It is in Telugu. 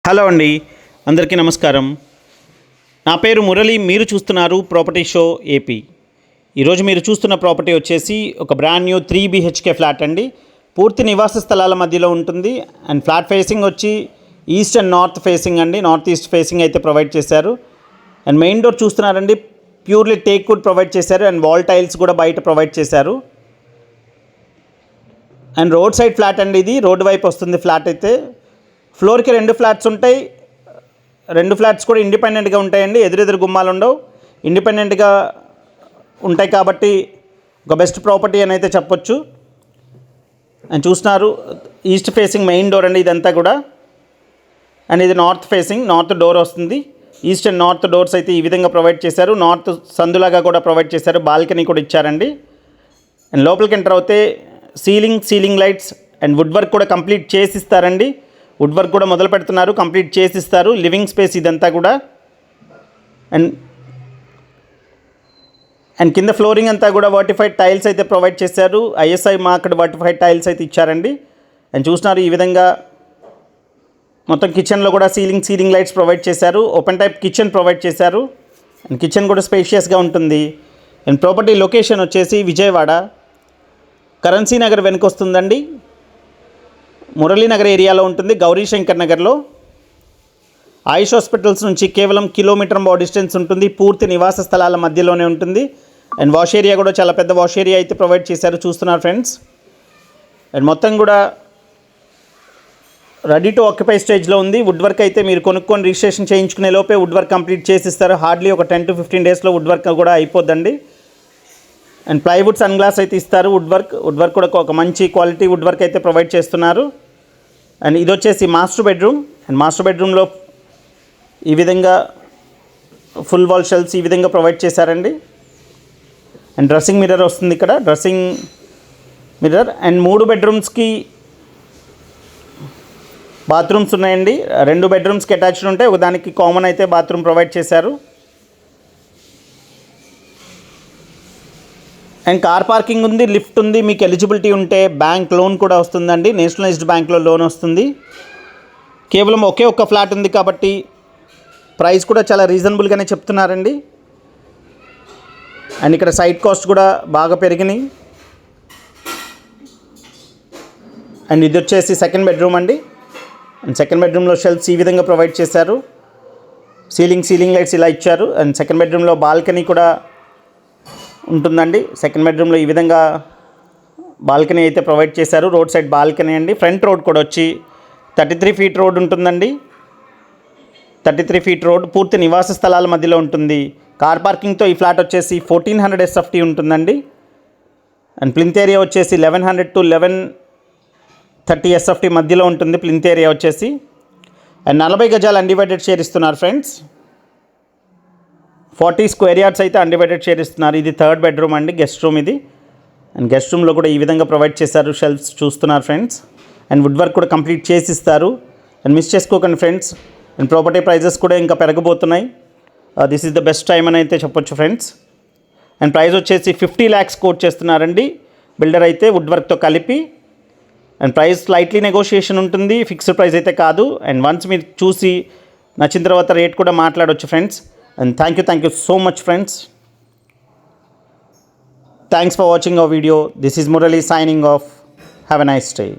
హలో అండి, అందరికీ నమస్కారం. నా పేరు మురళి. మీరు చూస్తున్నారు ప్రాపర్టీ షో ఏపీ. ఈరోజు మీరు చూస్తున్న ప్రాపర్టీ వచ్చేసి ఒక బ్రాండ్ న్యూ 3 BHK ఫ్లాట్ అండి. పూర్తి నివాస స్థలాల మధ్యలో ఉంటుంది. అండ్ ఫ్లాట్ ఫేసింగ్ వచ్చి ఈస్ట్ అండ్ నార్త్ ఫేసింగ్ అండి. నార్త్ ఈస్ట్ ఫేసింగ్ అయితే ప్రొవైడ్ చేశారు. అండ్ మెయిన్ డోర్ చూస్తున్నారండి, ప్యూర్లీ టేక్ వుడ్ ప్రొవైడ్ చేశారు. అండ్ వాల్ టైల్స్ కూడా బయట ప్రొవైడ్ చేశారు. అండ్ రోడ్ సైడ్ ఫ్లాట్ అండి. ఇది రోడ్డు వైపు వస్తుంది ఫ్లాట్ అయితే. ఫ్లోర్కి 2 ఫ్లాట్స్ ఉంటాయి. 2 ఫ్లాట్స్ కూడా ఇండిపెండెంట్గా ఉంటాయండి. ఎదురెదురు గుమ్మాలు ఉండవు, ఇండిపెండెంట్గా ఉంటాయి కాబట్టి ఒక బెస్ట్ ప్రాపర్టీ అని అయితే చెప్పొచ్చు. అండ్ చూస్తున్నారు, ఈస్ట్ ఫేసింగ్ మెయిన్ డోర్ అండి ఇదంతా కూడా. అండ్ ఇది నార్త్ ఫేసింగ్, నార్త్ డోర్ వస్తుంది. ఈస్ట్ అండ్ నార్త్ డోర్స్ అయితే ఈ విధంగా ప్రొవైడ్ చేశారు. నార్త్ సందులాగా కూడా ప్రొవైడ్ చేశారు. బాల్కనీ కూడా ఇచ్చారండి. అండ్ లోపలికి ఎంటర్ అవుతే ceiling lights and wood work కూడా కంప్లీట్ చేసిస్తారండి. వుడ్ వర్క్ కూడా మొదలు పెడుతున్నారు, కంప్లీట్ చేసిస్తారు. లివింగ్ స్పేస్ ఇదంతా కూడా. అండ్ కింద ఫ్లోరింగ్ అంతా కూడా వర్టిఫైడ్ టైల్స్ అయితే ప్రొవైడ్ చేశారు. ISI మార్క్డ్ వర్టిఫైడ్ టైల్స్ అయితే ఇచ్చారండి. అండ్ చూస్తున్నారు, ఈ విధంగా మొత్తం కిచెన్లో కూడా సీలింగ్ లైట్స్ ప్రొవైడ్ చేశారు. ఓపెన్ టైప్ కిచెన్ ప్రొవైడ్ చేశారు. అండ్ కిచెన్ కూడా స్పేషియస్గా ఉంటుంది. అండ్ ప్రాపర్టీ లొకేషన్ వచ్చేసి విజయవాడ కరెన్సీ నగర్ వెనుక వస్తుందండి. మురళీనగర్ ఏరియాలో ఉంటుంది, గౌరీశంకర్ నగర్లో. ఆయుష్ హాస్పిటల్స్ నుంచి కేవలం కిలోమీటర్ డిస్టెన్స్ ఉంటుంది. పూర్తి నివాస స్థలాల మధ్యలోనే ఉంటుంది. అండ్ వాష్ ఏరియా కూడా చాలా పెద్ద వాష్ ఏరియా అయితే ప్రొవైడ్ చేశారు, చూస్తున్నారు ఫ్రెండ్స్. అండ్ మొత్తం కూడా రెడీ టు ఆక్యుపై స్టేజ్లో ఉంది. వుడ్ వర్క్ అయితే మీరు కొనుక్కొని రిజిస్ట్రేషన్ చేయించుకునే లోపే వుడ్ వర్క్ కంప్లీట్ చేసిస్తారు. హార్డ్లీ ఒక 10 to 15 డేస్లో వుడ్ వర్క్ కూడా అయిపోద్దండి. అండ్ ప్లైవుడ్ సన్ గ్లాస్ అయితే ఇస్తారు. వుడ్ వర్క్ కూడా ఒక మంచి క్వాలిటీ వుడ్ వర్క్ అయితే ప్రొవైడ్ చేస్తున్నారు. అండ్ ఇది వచ్చేసి మాస్టర్ బెడ్రూమ్. అండ్ మాస్టర్ బెడ్రూమ్లో ఈ విధంగా ఫుల్ వాల్ షెల్ఫ్స్ ఈ విధంగా ప్రొవైడ్ చేశారండి. అండ్ డ్రెస్సింగ్ మిర్రర్ వస్తుంది ఇక్కడ, డ్రెస్సింగ్ మిర్రర్. అండ్ 3 బెడ్రూమ్స్కి బాత్రూమ్స్ ఉన్నాయండి. 2 బెడ్రూమ్స్కి అటాచ్డ్ ఉంటాయి, ఒకదానికి కామన్ అయితే బాత్రూమ్ ప్రొవైడ్ చేశారు. అండ్ కార్ పార్కింగ్ ఉంది, లిఫ్ట్ ఉంది. మీకు ఎలిజిబిలిటీ ఉంటే బ్యాంక్ లోన్ కూడా వస్తుందండి. నేషనలైజ్డ్ బ్యాంక్లో లోన్ వస్తుంది. కేవలం ఒకే ఒక్క ఫ్లాట్ ఉంది కాబట్టి ప్రైస్ కూడా చాలా రీజనబుల్గానే చెప్తున్నారండి. అండ్ ఇక్కడ సైట్ కాస్ట్ కూడా బాగా పెరిగినాయి. అండ్ ఇది వచ్చేసి సెకండ్ బెడ్రూమ్ అండి. అండ్ సెకండ్ బెడ్రూమ్లో షెల్ఫ్స్ ఈ విధంగా ప్రొవైడ్ చేశారు. సీలింగ్ లైట్స్ ఇలా ఇచ్చారు. అండ్ సెకండ్ బెడ్రూమ్లో బాల్కనీ కూడా ఉంటుందండి. సెకండ్ బెడ్రూమ్లో ఈ విధంగా బాల్కనీ అయితే ప్రొవైడ్ చేశారు. రోడ్ సైడ్ బాల్కనీ అండి. ఫ్రంట్ రోడ్ కూడా వచ్చి 33 ఫీట్ రోడ్ ఉంటుందండి. 33 ఫీట్ రోడ్ పూర్తి నివాస స్థలాల మధ్యలో ఉంటుంది. కార్ పార్కింగ్తో ఈ ఫ్లాట్ వచ్చేసి 1400 SFT ఉంటుందండి. అండ్ ప్లింత్ ఏరియా వచ్చేసి 1100 to 1130 SFT మధ్యలో ఉంటుంది ప్లింత్ ఏరియా వచ్చేసి. అండ్ 40 గజాలు అన్డివైడెడ్ షేర్ ఇస్తున్నారు ఫ్రెండ్స్. 40 స్క్వేర్ యార్డ్స్ అయితే అన్డివైడెడ్ షేర్ ఇస్తున్నారు. ఇది థర్డ్ బెడ్రూమ్ అండి, గెస్ట్ రూమ్ ఇది. అండ్ గెస్ట్ రూమ్లో కూడా ఈ విధంగా ప్రొవైడ్ చేశారు. షెల్ఫ్స్ చూస్తున్నారు ఫ్రెండ్స్. అండ్ వుడ్ వర్క్ కూడా కంప్లీట్ చేసి ఇస్తారు. అండ్ మిస్ చేసుకోకండి ఫ్రెండ్స్. అండ్ ప్రాపర్టీ ప్రైజెస్ కూడా ఇంకా పెరగబోతున్నాయి. This is the best time అని అయితే చెప్పొచ్చు ఫ్రెండ్స్. అండ్ ప్రైస్ వచ్చేసి 50 lakhs కోట్ చేస్తున్నారండి బిల్డర్ అయితే, వుడ్ వర్క్తో కలిపి. అండ్ ప్రైస్ స్లైట్లీ నెగోషియేషన్ ఉంటుంది, ఫిక్స్డ్ ప్రైస్ అయితే కాదు. అండ్ వన్స్ మీరు చూసి నచ్చిన తర్వాత రేట్ కూడా మాట్లాడవచ్చు friends. And thank you so much friends. Thanks for watching our video. This is Murali signing off. Have a nice day.